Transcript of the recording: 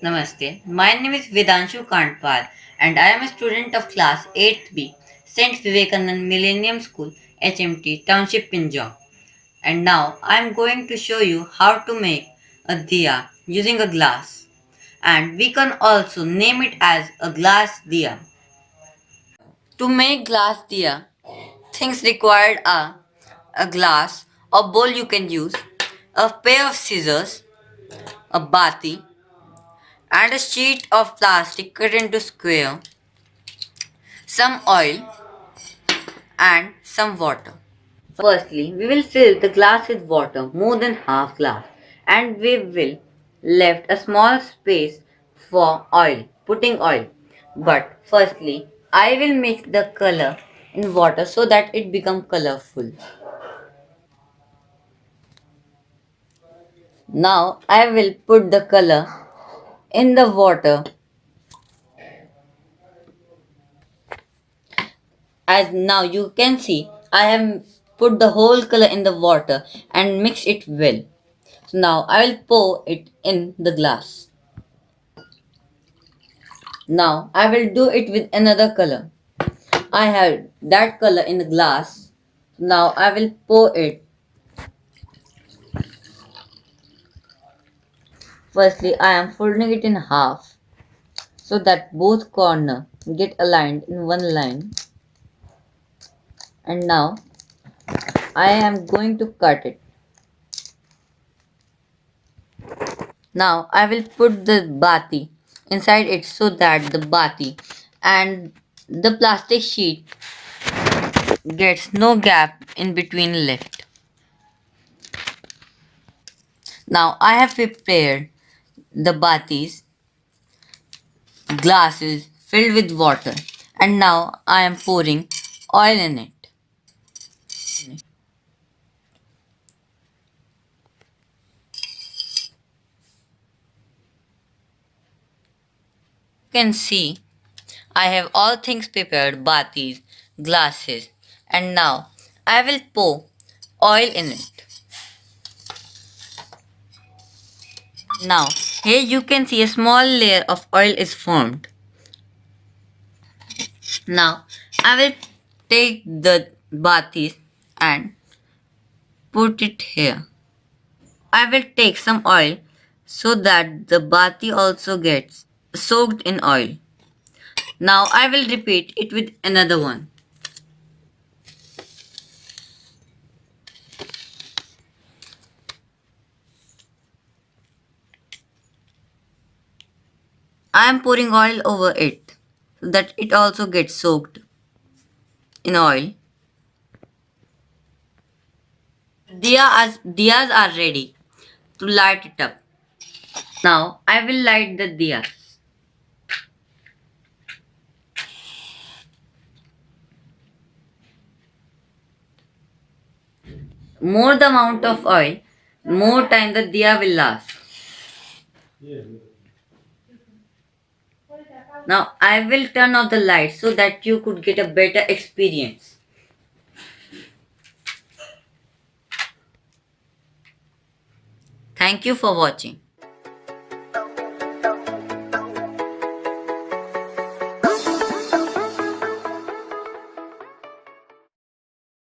Namaste. My name is Vedanshu Kantpal and I am a student of class 8th B, St. Vivekanand Millennium School, HMT, Township, Punjab. And now I am going to show you how to make a diya using a glass. And we can also name it as a glass diya. To make glass diya, things required are a glass or bowl you can use, a pair of scissors, a bati, and a sheet of plastic cut into square, some oil and some water. Firstly, we will fill the glass with water more than half glass and we will left a small space for putting oil. But firstly, I will mix the color in water so that it become colorful. Now I will put the color in the water. As now you can see, I have put the whole color in the water and mix it well. So now I will pour it in the glass. Now I will do it with another color. I have that color in the glass. Now I will pour it. Firstly, I am folding it in half so that both corners get aligned in one line. And now I am going to cut it. Now I will put the bati inside it so that the bati and the plastic sheet gets no gap in between left. Now I have prepared the batis glasses filled with water and now I am pouring oil in it. You can see I have all things prepared, batis, glasses, and now I will pour oil in it. Now here you can see a small layer of oil is formed. Now I will take the batis and put it here. I will take some oil so that the bati also gets soaked in oil. Now I will repeat it with another one. I am pouring oil over it so that it also gets soaked in oil. Diyas are ready to light it up. Now I will light the diyas. More the amount of oil, more time the diya will last. Now I will turn off the light so that you could get a better experience. Thank you for watching.